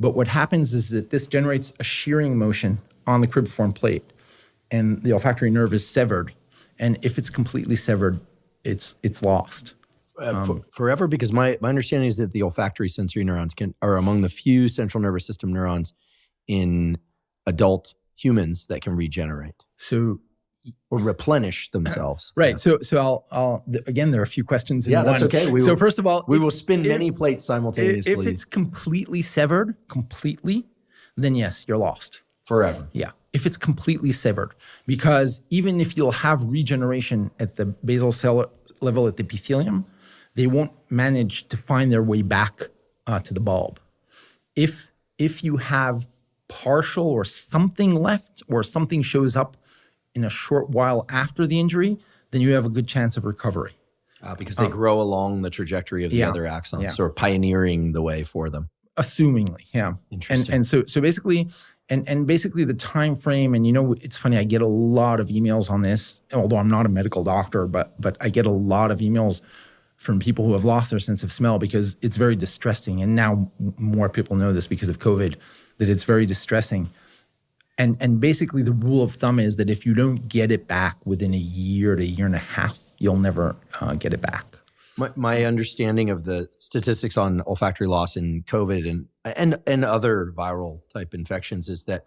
But what happens is that this generates a shearing motion on the cribriform plate, and the olfactory nerve is severed. And if it's completely severed, it's lost. Forever? Because my understanding is that the olfactory sensory neurons are among the few central nervous system neurons in adult humans that can regenerate. Or replenish themselves. Right. Yeah. So I'll again, there are a few questions in one. Yeah, that's okay. So first of all, we will spin many plates simultaneously. If it's completely severed, then yes, you're lost. Forever. Yeah. If it's completely severed, because even if you'll have regeneration at the basal cell level at the epithelium, they won't manage to find their way back to the bulb. If you have partial or something left, or something shows up in a short while after the injury, then you have a good chance of recovery. Because they grow along the trajectory of the other axons, or pioneering the way for them. Assumingly, yeah. Interesting. And so basically, and basically the time frame, and it's funny, I get a lot of emails on this, although I'm not a medical doctor, but I get a lot of emails from people who have lost their sense of smell, because it's very distressing. And now more people know this because of COVID, that it's very distressing. And basically the rule of thumb is that if you don't get it back within a year to a year and a half, you'll never get it back. My understanding of the statistics on olfactory loss in COVID and other viral type infections is that,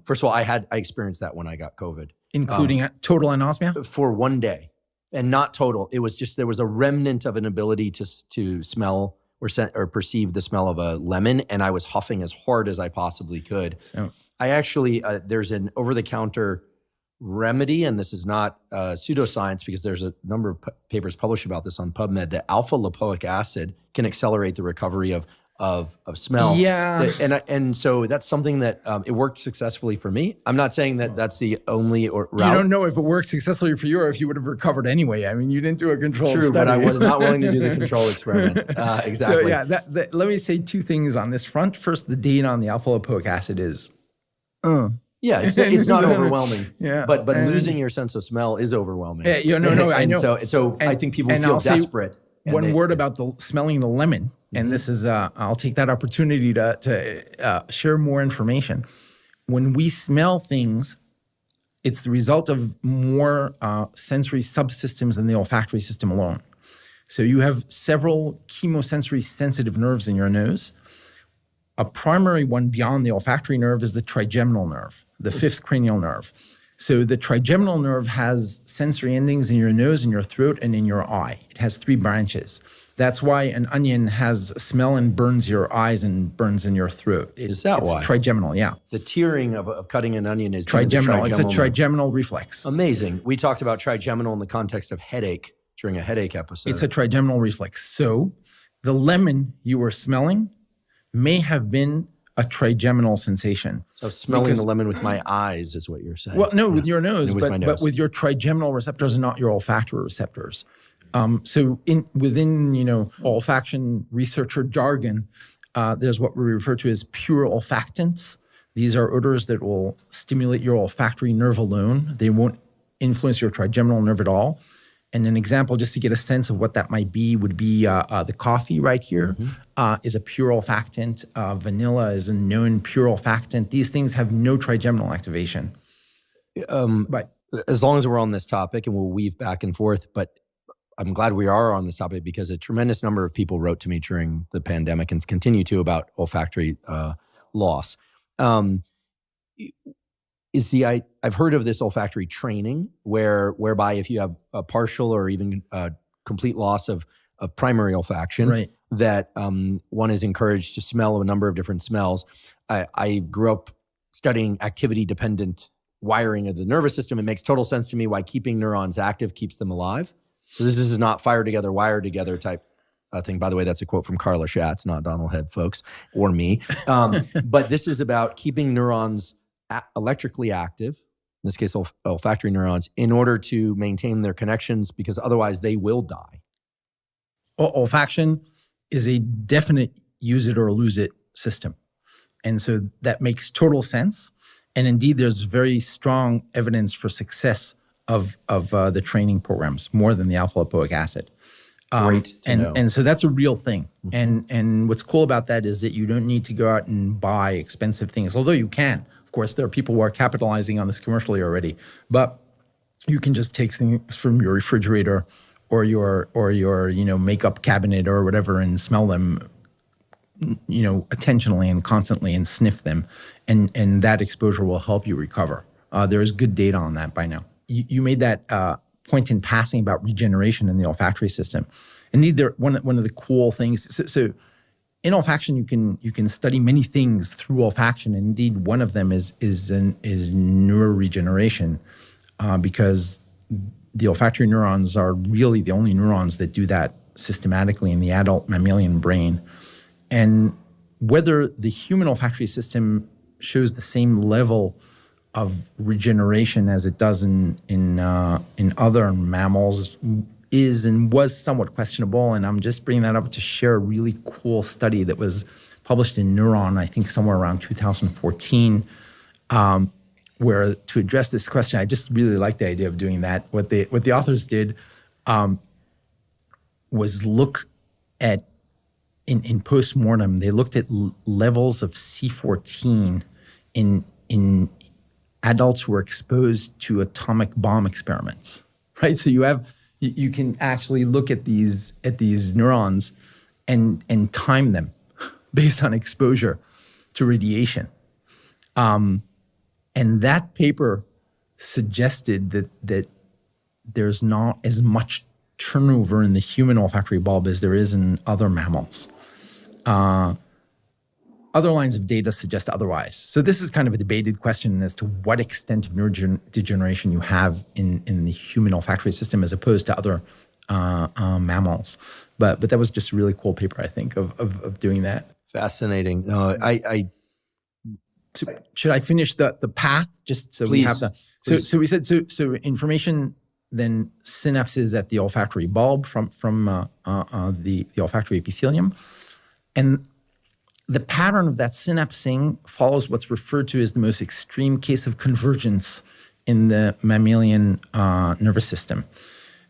first of all, I experienced that when I got COVID. Including total anosmia? For one day. And not total. It was just, there was a remnant of an ability to smell or perceive the smell of a lemon, and I was huffing as hard as I possibly could. So I actually, there's an over-the-counter remedy, and this is not pseudoscience because there's a number of papers published about this on PubMed, that alpha-lipoic acid can accelerate the recovery of smell. Yeah. And so that's something that it worked successfully for me. I'm not saying that that's the only route. You don't know if it worked successfully for you or if you would have recovered anyway. I mean, you didn't do a controlled study. True, but I was not willing to do the control experiment. Exactly. So yeah, let me say two things on this front. First, the data on the alpha-lipoic acid is yeah, it's not overwhelming. Yeah, but losing your sense of smell is overwhelming. Yeah, no, I know. So I think people feel desperate. One word about smelling the lemon, and this is I'll take that opportunity to share more information. When we smell things, it's the result of more sensory subsystems than the olfactory system alone. So you have several chemosensory sensitive nerves in your nose. A primary one beyond the olfactory nerve is the trigeminal nerve, the fifth cranial nerve. So the trigeminal nerve has sensory endings in your nose, in your throat, and in your eye. It has 3 branches. That's why an onion has a smell and burns your eyes and burns in your throat. Is that why? It's trigeminal, yeah. The tearing of cutting an onion is trigeminal. It's a trigeminal reflex. Amazing. We talked about trigeminal in the context of headache during a headache episode. It's a trigeminal reflex. So the lemon you were smelling may have been a trigeminal sensation. So smelling the lemon with my eyes is what you're saying. Well, no, with your nose, but with your trigeminal receptors and not your olfactory receptors. So within olfaction researcher jargon, there's what we refer to as pure olfactants. These are odors that will stimulate your olfactory nerve alone. They won't influence your trigeminal nerve at all. And an example, just to get a sense of what that might be, would be the coffee right here is a pure olfactant. Vanilla is a known pure olfactant. These things have no trigeminal activation. But as long as we're on this topic, and we'll weave back and forth, but I'm glad we are on this topic because a tremendous number of people wrote to me during the pandemic and continue to about olfactory loss. I've heard of this olfactory training whereby if you have a partial or even complete loss of primary olfaction, right, that one is encouraged to smell a number of different smells. I grew up studying activity-dependent wiring of the nervous system. It makes total sense to me why keeping neurons active keeps them alive. So this is not fire together, wire together type thing. By the way, that's a quote from Carla Schatz, not Donald Head, folks, or me. But this is about keeping neurons electrically active, in this case olfactory neurons, in order to maintain their connections, because otherwise they will die. Olfaction is a definite use it or lose it system. And so that makes total sense. And indeed, there's very strong evidence for success of the training programs, more than the alpha-lipoic acid. Great to know. And so that's a real thing. And what's cool about that is that you don't need to go out and buy expensive things, although you can. Of course, there are people who are capitalizing on this commercially already, but you can just take things from your refrigerator or your makeup cabinet or whatever and smell them, attentionally and constantly and sniff them, and that exposure will help you recover. There is good data on that by now. You made that point in passing about regeneration in the olfactory system. Indeed, one of the cool things. So in olfaction, you can study many things through olfaction. And indeed, one of them is neuroregeneration, because the olfactory neurons are really the only neurons that do that systematically in the adult mammalian brain. And whether the human olfactory system shows the same level of regeneration as it does in other mammals is and was somewhat questionable. And I'm just bringing that up to share a really cool study that was published in Neuron, I think somewhere around 2014, where to address this question, I just really like the idea of doing that. What the authors did was look at, in postmortem, they looked at levels of C14 in adults who were exposed to atomic bomb experiments, right? So you can actually look at these neurons and time them based on exposure to radiation. And that paper suggested that there's not as much turnover in the human olfactory bulb as there is in other mammals. Other lines of data suggest otherwise. So this is kind of a debated question as to what extent of neurodegeneration you have in the human olfactory system as opposed to other mammals. But that was just a really cool paper, I think, of doing that. Fascinating. No, Should I finish the path just so Please, we have the so we said so information then synapses at the olfactory bulb from the olfactory epithelium, and the pattern of that synapsing follows what's referred to as the most extreme case of convergence in the mammalian nervous system.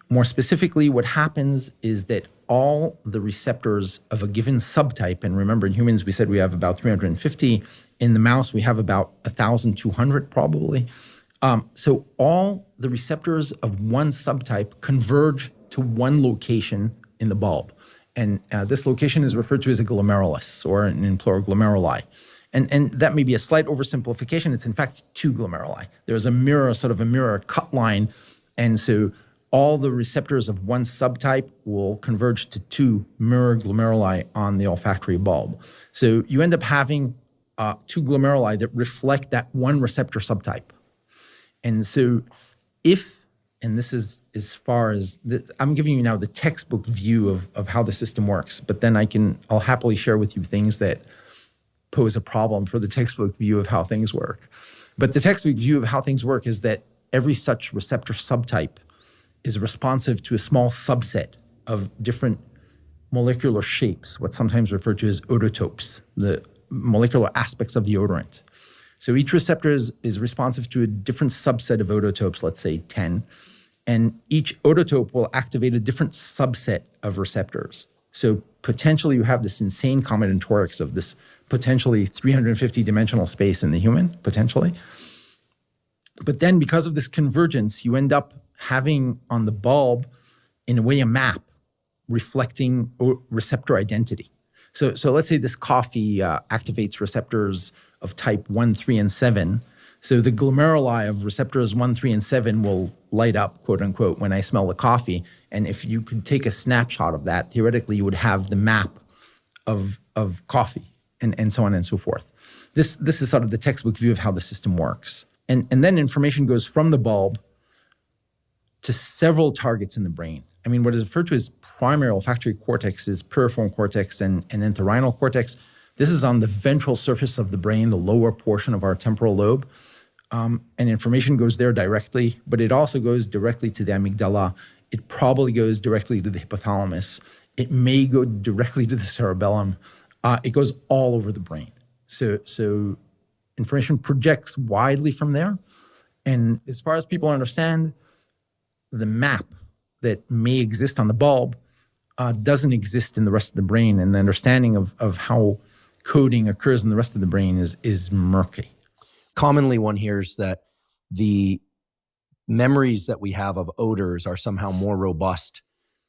More specifically, what happens is that all the receptors of a given subtype, and remember in humans we said we have about 350, in the mouse we have about 1,200 probably. So all the receptors of one subtype converge to one location in the bulb. And this location is referred to as a glomerulus, or in plural, glomeruli. And that may be a slight oversimplification. It's in fact two glomeruli. There's a mirror cut line. And so all the receptors of one subtype will converge to two mirror glomeruli on the olfactory bulb. So you end up having two glomeruli that reflect that one receptor subtype. And so and this is as far as, I'm giving you now the textbook view of how the system works, but then I'll happily share with you things that pose a problem for the textbook view of how things work. But the textbook view of how things work is that every such receptor subtype is responsive to a small subset of different molecular shapes, what's sometimes referred to as odotopes, the molecular aspects of deodorant. So each receptor is responsive to a different subset of odotopes, let's say 10, and each odotope will activate a different subset of receptors. So potentially you have this insane combinatorics of this potentially 350-dimensional space in the human, potentially. But then because of this convergence, you end up having on the bulb, in a way, a map reflecting receptor identity. So let's say this coffee activates receptors of type 1, 3, and 7. So the glomeruli of receptors 1, 3, and 7 will light up, quote unquote, when I smell the coffee. And if you could take a snapshot of that, theoretically, you would have the map of coffee and so on and so forth. This is sort of the textbook view of how the system works. And then information goes from the bulb to several targets in the brain. I mean, what is referred to as primary olfactory cortex is piriform cortex and entorhinal cortex. This is on the ventral surface of the brain, the lower portion of our temporal lobe. And information goes there directly, but it also goes directly to the amygdala. It probably goes directly to the hypothalamus. It may go directly to the cerebellum. It goes all over the brain. So information projects widely from there. And as far as people understand, the map that may exist on the bulb doesn't exist in the rest of the brain, and the understanding of how coding occurs in the rest of the brain is murky. Commonly one hears that the memories that we have of odors are somehow more robust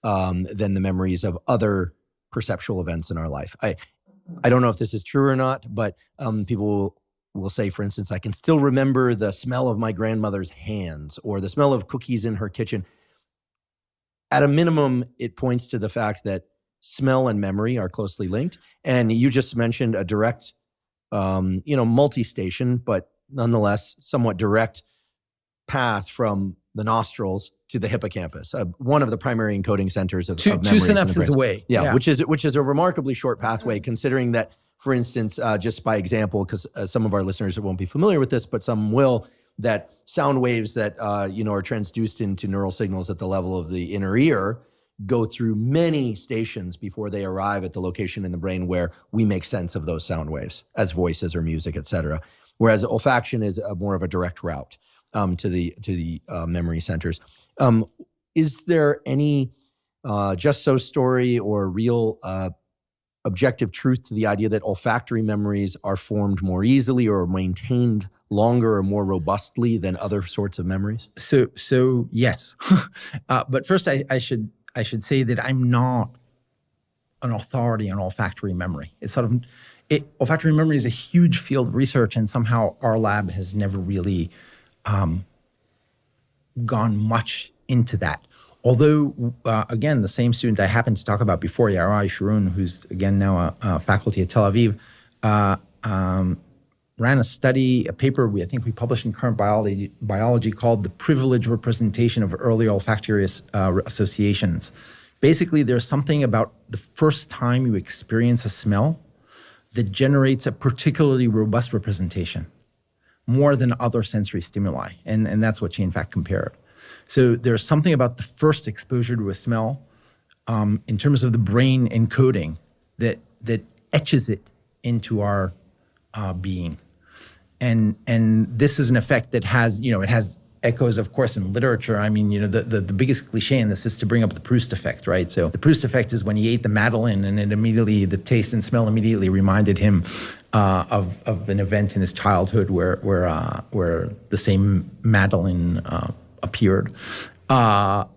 than the memories of other perceptual events in our life. I don't know if this is true or not, but people will say, for instance, I can still remember the smell of my grandmother's hands or the smell of cookies in her kitchen. At a minimum, it points to the fact that smell and memory are closely linked. And you just mentioned a direct, multi-station, but nonetheless somewhat direct path from the nostrils to the hippocampus, one of the primary encoding centers of memories. Two synapses away. Yeah, which is a remarkably short pathway, considering that, for instance, just by example, because some of our listeners won't be familiar with this, but some will, that sound waves that are transduced into neural signals at the level of the inner ear go through many stations before they arrive at the location in the brain where we make sense of those sound waves as voices or music, et cetera. Whereas olfaction is more of a direct route to the memory centers. Is there any just so story or real objective truth to the idea that olfactory memories are formed more easily or maintained longer or more robustly than other sorts of memories? So yes, but first I should say that I'm not an authority on olfactory memory. Olfactory memory is a huge field of research, and somehow our lab has never really gone much into that. Although, again, the same student I happened to talk about before, Yarai Sharoun, who's again now a faculty at Tel Aviv, ran a paper I think we published in Current Biology called "The Privileged Representation of Early Olfactory Associations." Basically, there's something about the first time you experience a smell that generates a particularly robust representation, more than other sensory stimuli. And that's what she, in fact, compared. So there's something about the first exposure to a smell in terms of the brain encoding that etches it into our being. And this is an effect that has, it has echoes, of course, in literature. I mean, the biggest cliche in this is to bring up the Proust effect, right? So the Proust effect is when he ate the Madeleine, and the taste and smell immediately reminded him of an event in his childhood where the same Madeleine appeared. But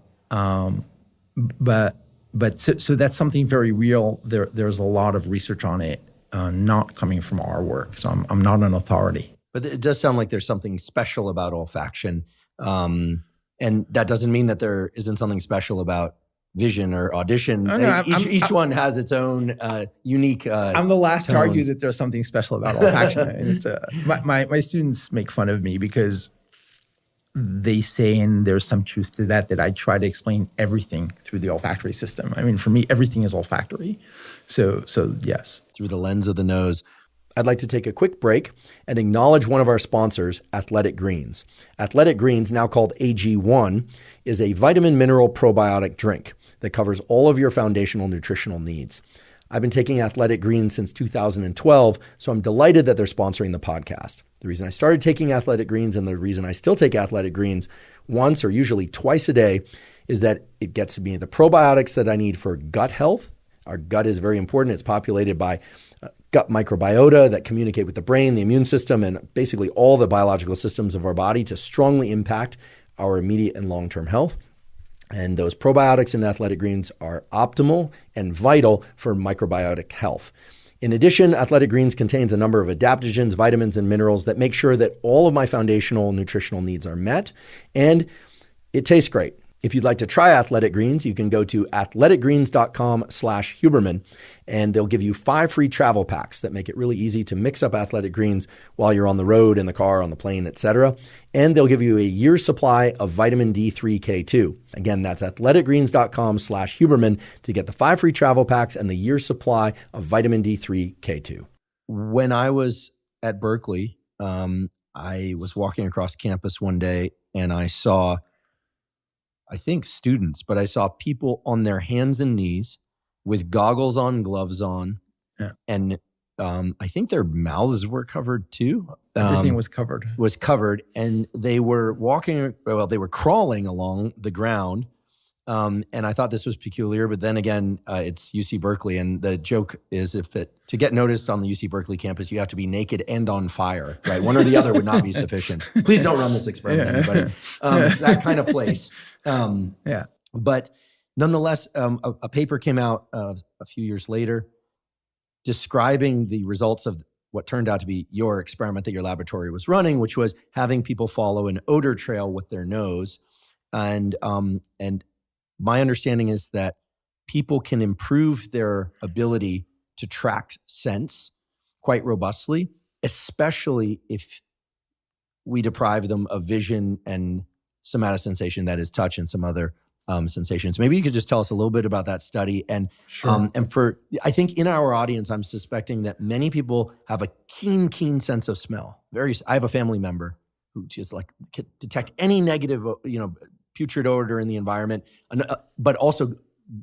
that's something very real. There's a lot of research on it, not coming from our work. So I'm not an authority. But it does sound like there's something special about olfaction. And that doesn't mean that there isn't something special about vision or audition. Each one has its own unique I'm the last tones. to argue that there's something special about olfaction. And my students make fun of me because they say, and there's some truth to that I try to explain everything through the olfactory system. I mean, for me, everything is olfactory. So yes. Through the lens of the nose. I'd like to take a quick break and acknowledge one of our sponsors, Athletic Greens. Athletic Greens, now called AG1, is a vitamin mineral probiotic drink that covers all of your foundational nutritional needs. I've been taking Athletic Greens since 2012, so I'm delighted that they're sponsoring the podcast. The reason I started taking Athletic Greens and the reason I still take Athletic Greens once or usually twice a day is that it gets me the probiotics that I need for gut health. Our gut is very important. It's populated by gut microbiota that communicate with the brain, the immune system, and basically all the biological systems of our body to strongly impact our immediate and long-term health. And those probiotics in Athletic Greens are optimal and vital for microbiotic health. In addition, Athletic Greens contains a number of adaptogens, vitamins, and minerals that make sure that all of my foundational nutritional needs are met, and it tastes great. If you'd like to try Athletic Greens, you can go to athleticgreens.com/Huberman, and they'll give you 5 free travel packs that make it really easy to mix up Athletic Greens while you're on the road, in the car, on the plane, etc. And they'll give you a year's supply of vitamin D3K2. Again, that's athleticgreens.com/Huberman to get the 5 free travel packs and the year's supply of vitamin D3K2. When I was at Berkeley, I was walking across campus one day and I saw, I think students, but I saw people on their hands and knees with goggles on, gloves on, and I think their mouths were covered too. Everything was covered. And they were crawling along the ground And I thought this was peculiar, but then again, it's UC Berkeley. And the joke is to get noticed on the UC Berkeley campus, you have to be naked and on fire, right? One or the other would not be sufficient. Please don't run this experiment, anybody. It's that kind of place. Yeah. But nonetheless, a paper came out a few years later describing the results of what turned out to be your experiment that your laboratory was running, which was having people follow an odor trail with their nose. And my understanding is that people can improve their ability to track scents quite robustly, especially if we deprive them of vision and somatosensation, that is touch and some other sensations. Maybe you could just tell us a little bit about that study. And Sure. I think in our audience, I'm suspecting that many people have a keen sense of smell. I have a family member who just like can detect any negative, putrid odor in the environment, but also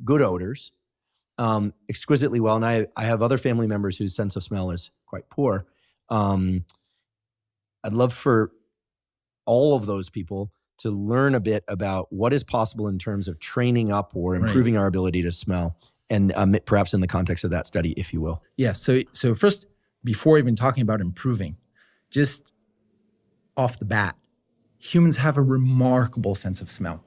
good odors exquisitely well. And I have other family members whose sense of smell is quite poor. I'd love for all of those people to learn a bit about what is possible in terms of training up or improving our ability to smell, and perhaps in the context of that study, if you will. Yeah. So first, before even talking about improving, just off the bat, humans have a remarkable sense of smell.